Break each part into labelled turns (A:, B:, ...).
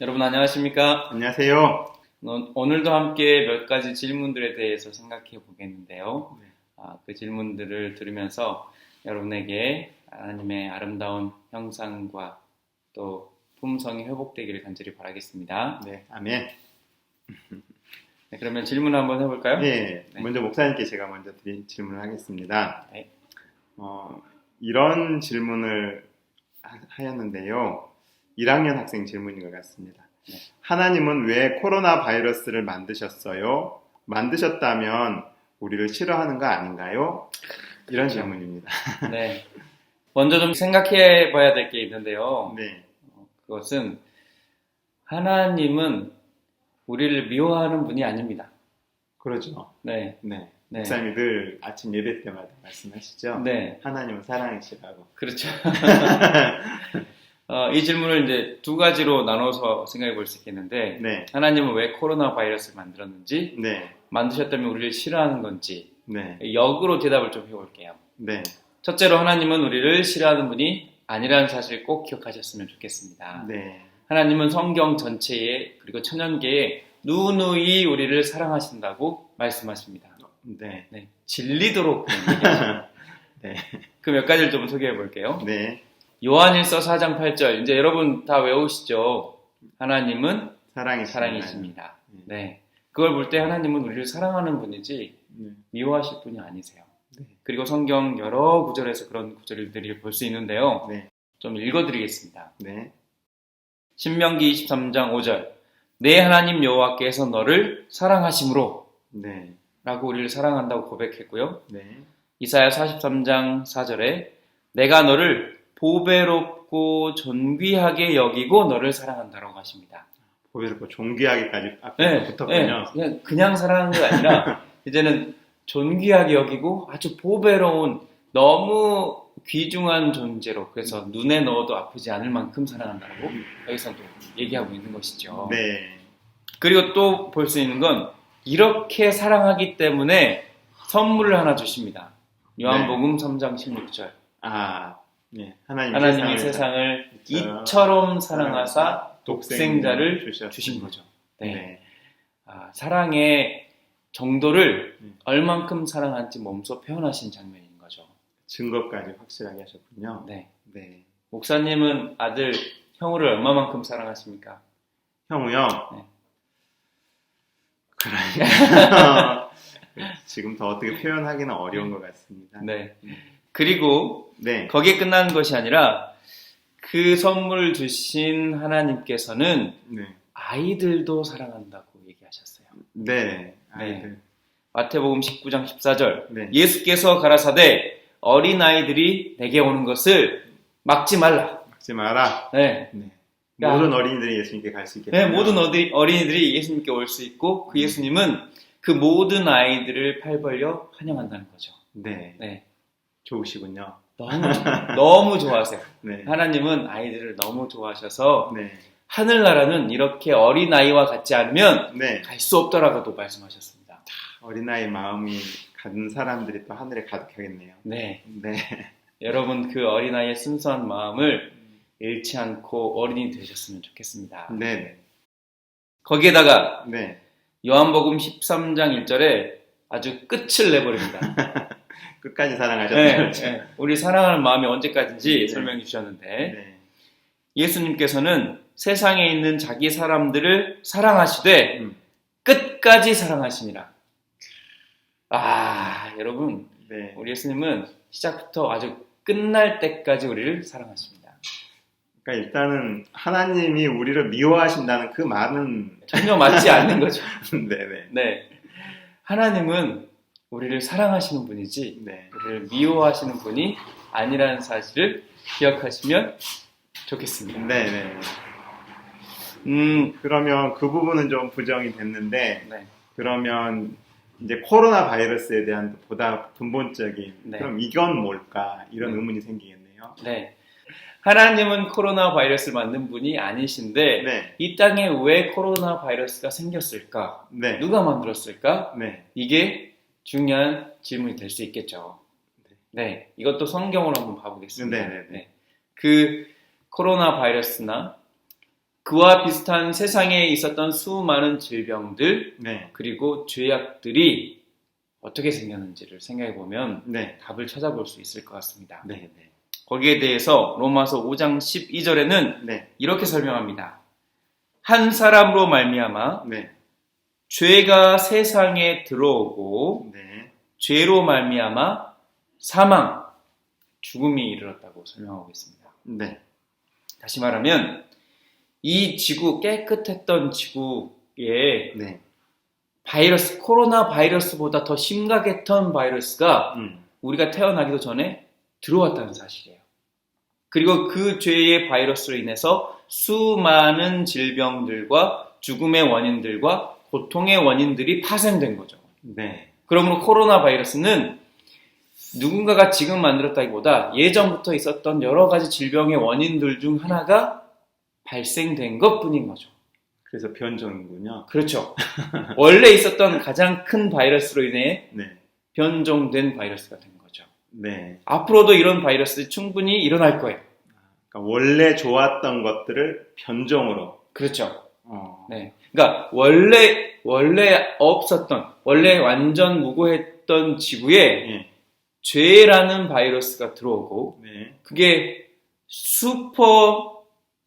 A: 여러분 안녕하십니까?
B: 안녕하세요.
A: 오늘도 함께 몇 가지 질문들에 대해서 생각해 보겠는데요.
B: 네.
A: 그 질문들을 들으면서 여러분에게 하나님의 아름다운 형상과 또 품성이 회복되기를 간절히 바라겠습니다.
B: 네, 아멘.
A: 네, 그러면 질문 한번 해볼까요?
B: 네,
A: 네.
B: 먼저 목사님께 제가 먼저 드린 질문을 하겠습니다.
A: 네.
B: 이런 질문을 하였는데요. 1학년 학생 질문인 것 같습니다.
A: 네.
B: 하나님은 왜 코로나 바이러스를 만드셨어요? 만드셨다면 우리를 싫어하는 거 아닌가요? 이런
A: 그렇죠.
B: 질문입니다.
A: 네. 먼저 좀 생각해 봐야 될 게 있는데요.
B: 네,
A: 그것은 하나님은 우리를 미워하는 분이 아닙니다.
B: 그렇죠.
A: 네.
B: 네.
A: 네.
B: 목사님이 늘 아침 예배 때마다 말씀하시죠?
A: 네.
B: 하나님은 사랑이시라고.
A: 그렇죠. 이 질문을 이제 두 가지로 나눠서 생각해 볼 수 있겠는데,
B: 네,
A: 하나님은 왜 코로나 바이러스를 만들었는지,
B: 네,
A: 만드셨다면 우리를 싫어하는 건지,
B: 네,
A: 역으로 대답을 좀 해볼게요.
B: 네,
A: 첫째로 하나님은 우리를 싫어하는 분이 아니라는 사실을 꼭 기억하셨으면 좋겠습니다.
B: 네.
A: 하나님은 성경 전체에 그리고 천연계에 누누이 우리를 사랑하신다고 말씀하십니다.
B: 네.
A: 네, 질리도록 얘기하십니다.
B: 네.
A: 그 몇 가지를 좀 소개해 볼게요.
B: 네.
A: 요한일서 4장 8절 이제 여러분 다 외우시죠? 하나님은 사랑이십니다. 네, 그걸 볼 때 하나님은 우리를 사랑하는 분이지
B: 네.
A: 미워하실 분이 아니세요.
B: 네.
A: 그리고 성경 여러 구절에서 그런 구절들을 볼 수 있는데요.
B: 네.
A: 좀 읽어드리겠습니다.
B: 네.
A: 신명기 23장 5절 내 하나님 여호와께서 너를 사랑하심으로
B: 네.
A: 라고 우리를 사랑한다고 고백했고요.
B: 네.
A: 이사야 43장 4절에 내가 너를 보배롭고 존귀하게 여기고 너를 사랑한다라고 하십니다.
B: 보배롭고 존귀하게까지 앞에 붙었군요.
A: 그냥 사랑하는 게 아니라 이제는 존귀하게 여기고 아주 보배로운 너무 귀중한 존재로 그래서 눈에 넣어도 아프지 않을 만큼 사랑한다고 여기서도 얘기하고 있는 것이죠.
B: 네.
A: 그리고 또 볼 수 있는 건 이렇게 사랑하기 때문에 선물을 하나 주십니다. 요한복음 3장 16절
B: 네.
A: 하나님이 세상을 이처럼 사랑하사 독생자를 주신 거죠. 네.
B: 네.
A: 사랑의 정도를 얼만큼 사랑한지 몸소 표현하신 장면인 거죠.
B: 증거까지 확실하게 하셨군요.
A: 네.
B: 네.
A: 목사님은 아들 형우를 얼마만큼 사랑하십니까?
B: 형우요?
A: 네.
B: 그러니까 지금 더 어떻게 표현하기는 어려운 것 같습니다.
A: 네. 그리고
B: 네.
A: 거기에 끝나는 것이 아니라 그 선물을 주신 하나님께서는
B: 네.
A: 아이들도 사랑한다고 얘기하셨어요.
B: 네. 아이들.
A: 네. 마태복음 19장 14절
B: 네.
A: 예수께서 가라사대 어린아이들이 내게 오는 것을 막지 말라.
B: 막지 마라.
A: 네.
B: 네.
A: 그러니까,
B: 모든 어린이들이 예수님께 갈 수 있겠네요.
A: 네, 모든 어린이들이 예수님께 올 수 있고 그 예수님은 그 모든 아이들을 팔 벌려 환영한다는 거죠.
B: 네.
A: 네.
B: 좋으시군요.
A: 너무 좋아하세요.
B: 네.
A: 하나님은 아이들을 너무 좋아하셔서
B: 네.
A: 하늘나라는 이렇게 어린아이와 같지 않으면
B: 네.
A: 갈 수 없다라고도 말씀하셨습니다.
B: 어린아이 마음이 가진 사람들이 또 하늘에 가득하겠네요.
A: 네.
B: 네.
A: 여러분 그 어린아이의 순수한 마음을 잃지 않고 어린이 되셨으면 좋겠습니다.
B: 네.
A: 거기에다가
B: 네.
A: 요한복음 13장 1절에 아주 끝을 내버립니다.
B: 끝까지 사랑하셨네요.
A: 네. 우리 사랑하는 마음이 언제까지인지
B: 네.
A: 설명해 주셨는데
B: 네.
A: 예수님께서는 세상에 있는 자기 사람들을 사랑하시되 끝까지 사랑하시니라. 여러분
B: 네.
A: 우리 예수님은 시작부터 아주 끝날 때까지 우리를 사랑하십니다.
B: 그러니까 일단은 하나님이 우리를 미워하신다는 그 말은
A: 전혀 맞지 않는 거죠.
B: 네네.
A: 네, 하나님은 우리를 사랑하시는 분이지
B: 네.
A: 우리를 미워하시는 분이 아니라는 사실을 기억하시면 좋겠습니다.
B: 네네.
A: 네.
B: 그러면 그 부분은 좀 부정이 됐는데
A: 네.
B: 그러면 이제 코로나 바이러스에 대한 보다 근본적인
A: 네.
B: 그럼 이건 뭘까 이런 의문이 생기겠네요.
A: 네. 하나님은 코로나 바이러스를 만든 분이 아니신데
B: 네.
A: 이 땅에 왜 코로나 바이러스가 생겼을까?
B: 네.
A: 누가 만들었을까?
B: 네.
A: 이게 중요한 질문이 될 수 있겠죠. 네, 이것도 성경으로 한번 봐보겠습니다.
B: 네.
A: 그 코로나 바이러스나 그와 비슷한 세상에 있었던 수많은 질병들
B: 네.
A: 그리고 죄악들이 어떻게 생겼는지를 생각해 보면
B: 네.
A: 답을 찾아볼 수 있을 것 같습니다.
B: 네. 네.
A: 거기에 대해서 로마서 5장 12절에는
B: 네.
A: 이렇게 설명합니다. 한 사람으로 말미암아
B: 네.
A: 죄가 세상에 들어오고
B: 네.
A: 죄로 말미암아 사망, 죽음이 이르렀다고 설명하고 있습니다.
B: 네.
A: 다시 말하면 이 지구, 깨끗했던 지구에
B: 네.
A: 바이러스, 코로나 바이러스보다 더 심각했던 바이러스가
B: 음.
A: 우리가 태어나기도 전에 들어왔다는 사실이에요. 그리고 그 죄의 바이러스로 인해서 수많은 질병들과 죽음의 원인들과 고통의 원인들이 파생된 거죠.
B: 네.
A: 그러므로 코로나 바이러스는 누군가가 지금 만들었다기보다 예전부터 있었던 여러 가지 질병의 원인들 중 하나가 발생된 것뿐인 거죠.
B: 그래서 변종이군요.
A: 그렇죠. 원래 있었던 가장 큰 바이러스로 인해
B: 네.
A: 변종된 바이러스가 된 거죠.
B: 네.
A: 앞으로도 이런 바이러스 충분히 일어날 거예요.
B: 그러니까 원래 좋았던 것들을 변종으로.
A: 그렇죠. 네. 그러니까 원래 없었던, 원래 완전 무고했던 지구에
B: 네.
A: 죄라는 바이러스가 들어오고
B: 네.
A: 그게 슈퍼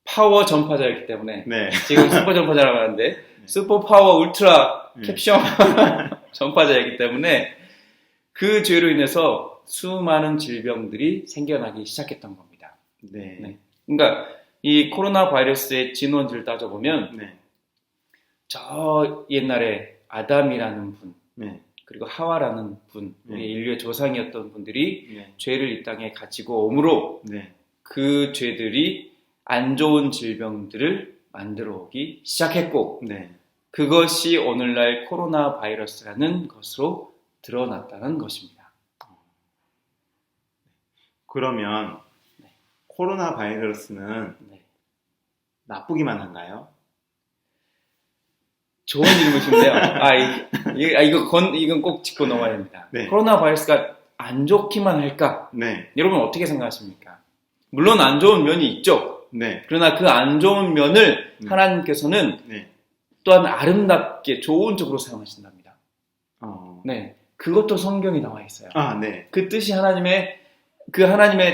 A: 파워 전파자이기 때문에
B: 네.
A: 지금 슈퍼 전파자라고 하는데 슈퍼 파워 울트라
B: 네.
A: 캡션 전파자이기 때문에 그 죄로 인해서 수많은 질병들이 생겨나기 시작했던 겁니다.
B: 네.
A: 네. 그러니까 이 코로나 바이러스의 진원지를 따져보면
B: 네.
A: 저 옛날에 아담이라는 분
B: 네.
A: 그리고 하와라는 분, 우리
B: 네.
A: 인류의 조상이었던 분들이
B: 네.
A: 죄를 이 땅에 가지고 오므로
B: 네.
A: 그 죄들이 안 좋은 질병들을 만들어 오기 시작했고
B: 네.
A: 그것이 오늘날 코로나 바이러스라는 것으로 드러났다는 것입니다.
B: 그러면
A: 네.
B: 코로나 바이러스는
A: 네.
B: 나쁘기만 한가요?
A: 좋은 질문이신데요. 이건 꼭 짚고 넘어야 됩니다.
B: 네.
A: 코로나 바이러스가 안 좋기만 할까?
B: 네.
A: 여러분 어떻게 생각하십니까? 물론 안 좋은 면이 있죠.
B: 네.
A: 그러나 그 안 좋은 면을 하나님께서는
B: 네.
A: 또한 아름답게 좋은 쪽으로 사용하신답니다.
B: 어.
A: 네, 그것도 성경에 나와 있어요.
B: 아, 네.
A: 그 뜻이 하나님의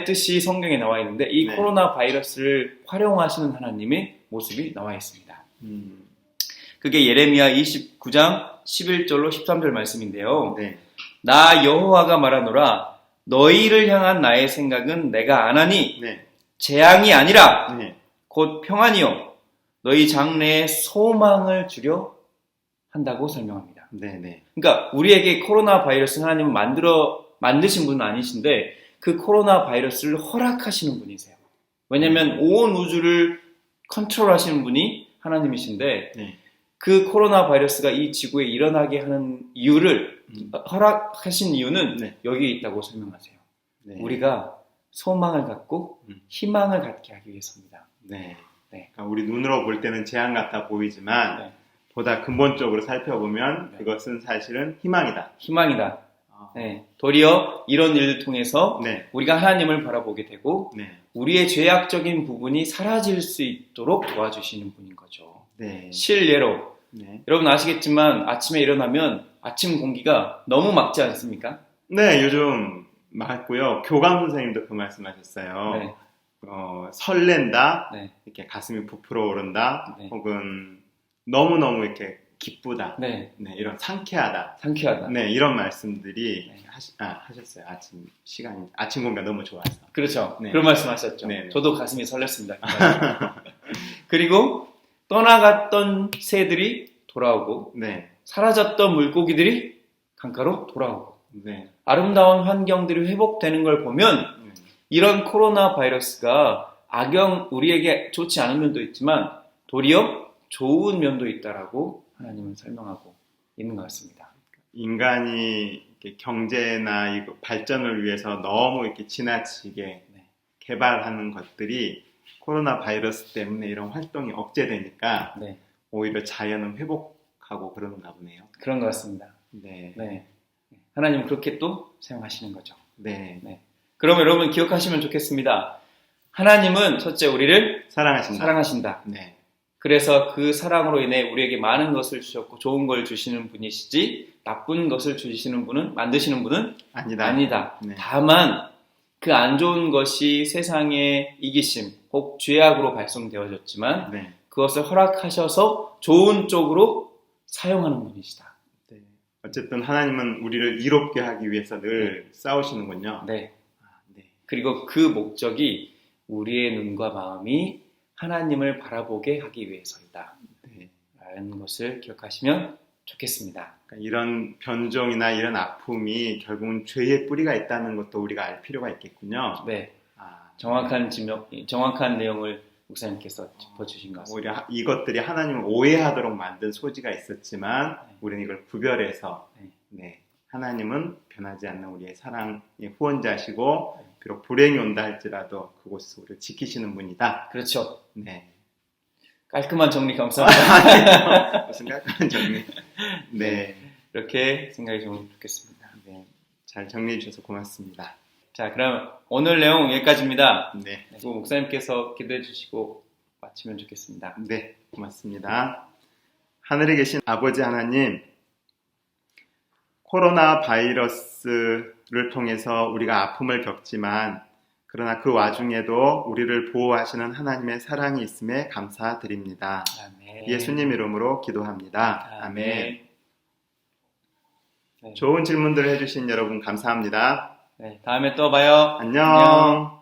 A: 뜻이 성경에 나와 있는데 이
B: 네.
A: 코로나 바이러스를 활용하시는 하나님의 모습이 나와 있습니다. 그게 예레미야 29장 11절로 13절 말씀인데요.
B: 네.
A: 나 여호와가 말하노라 너희를 향한 나의 생각은 내가 아나니
B: 네.
A: 재앙이 아니라
B: 네.
A: 곧 평안이요 너희 장래에 소망을 주려 한다고 설명합니다.
B: 네. 네.
A: 그러니까 우리에게 코로나 바이러스 하나님은 만드신 분은 아니신데 그 코로나 바이러스를 허락하시는 분이세요. 왜냐하면 온 우주를 컨트롤하시는 분이 하나님이신데
B: 네.
A: 그 코로나 바이러스가 이 지구에 일어나게 하는 이유를 허락하신 이유는
B: 네.
A: 여기에 있다고 설명하세요.
B: 네.
A: 우리가 소망을 갖고 희망을 갖게 하기 위해서입니다.
B: 네.
A: 네.
B: 그러니까 우리 눈으로 볼 때는 재앙 같아 보이지만
A: 네.
B: 보다 근본적으로 살펴보면
A: 네.
B: 그것은 사실은 희망이다.
A: 희망이다. 네. 도리어 이런 일을 통해서
B: 네.
A: 우리가 하나님을 바라보게 되고
B: 네.
A: 우리의 죄악적인 부분이 사라질 수 있도록 도와주시는 분인 거죠.
B: 네.
A: 실례로
B: 네.
A: 여러분 아시겠지만 아침에 일어나면 아침 공기가 너무 맑지 않습니까?
B: 네, 요즘 맞고요. 교감 선생님도 그 말씀하셨어요.
A: 네.
B: 설렌다,
A: 네.
B: 이렇게 가슴이 부풀어 오른다,
A: 네.
B: 혹은 너무너무 이렇게 기쁘다,
A: 네.
B: 네, 이런 상쾌하다,
A: 상쾌하다.
B: 네, 이런 말씀들이
A: 네.
B: 하셨어요. 아침 공기가 너무 좋아서.
A: 그렇죠.
B: 네.
A: 그런 말씀 하셨죠.
B: 네.
A: 저도 가슴이 설렜습니다. 그리고 떠나갔던 새들이 돌아오고
B: 네,
A: 사라졌던 물고기들이 강가로 돌아오고
B: 네,
A: 아름다운 환경들이 회복되는 걸 보면 이런 코로나 바이러스가 우리에게 좋지 않은 면도 있지만 도리어 좋은 면도 있다라고 하나님은 설명하고 있는 것 같습니다.
B: 인간이 이렇게 경제나 이 발전을 위해서 너무 이렇게 지나치게
A: 네.
B: 개발하는 것들이 코로나 바이러스 때문에 이런 활동이 억제되니까
A: 네.
B: 오히려 자연은 회복하고 그러는가 보네요.
A: 그런 것 같습니다.
B: 네,
A: 네. 하나님은 그렇게 또 사용하시는 거죠.
B: 네,
A: 네. 그럼 여러분 기억하시면 좋겠습니다. 하나님은 첫째 우리를
B: 사랑하신다.
A: 사랑하신다.
B: 네,
A: 그래서 그 사랑으로 인해 우리에게 많은 것을 주셨고 좋은 걸 주시는 분이시지 나쁜 것을 주시는 분은 만드시는 분은
B: 아니다.
A: 아니다.
B: 네.
A: 다만 그 안 좋은 것이 세상의 이기심 혹 죄악으로 발송되어졌지만
B: 네.
A: 그것을 허락하셔서 좋은 쪽으로 사용하는 분이시다.
B: 네. 어쨌든 하나님은 우리를 이롭게 하기 위해서 늘 싸우시는군요.
A: 네.
B: 네.
A: 그리고 그 목적이 우리의 눈과 마음이 하나님을 바라보게 하기 위해서이다.
B: 네.
A: 라는 것을 기억하시면 좋겠습니다.
B: 그러니까 이런 변종이나 이런 아픔이 결국은 죄의 뿌리가 있다는 것도 우리가 알 필요가 있겠군요.
A: 네.
B: 아,
A: 정확한 내용을 목사님께서 짚어주신 것 같습니다.
B: 오히려 이것들이 하나님을 오해하도록 만든 소지가 있었지만
A: 네.
B: 우리는 이걸 구별해서
A: 네.
B: 네, 하나님은 변하지 않는 우리의 사랑의 후원자시고 비록 불행이 온다 할지라도 그곳에서 우리를 지키시는 분이다.
A: 그렇죠.
B: 네.
A: 깔끔한 정리 감사합니다.
B: 무슨 깔끔한 정리. 네.
A: 이렇게 생각이 좀 좋겠습니다.
B: 네. 잘 정리해 주셔서 고맙습니다.
A: 자, 그럼 오늘 내용 여기까지입니다.
B: 네.
A: 그리고 목사님께서 기도해 주시고 마치면 좋겠습니다.
B: 네. 고맙습니다. 하늘에 계신 아버지 하나님, 코로나 바이러스를 통해서 우리가 아픔을 겪지만 그러나 그 와중에도 우리를 보호하시는 하나님의 사랑이 있음에 감사드립니다.
A: 아멘.
B: 예수님 이름으로 기도합니다. 아멘.
A: 네.
B: 좋은 질문들 해주신 여러분 감사합니다.
A: 네, 다음에 또 봐요.
B: 안녕.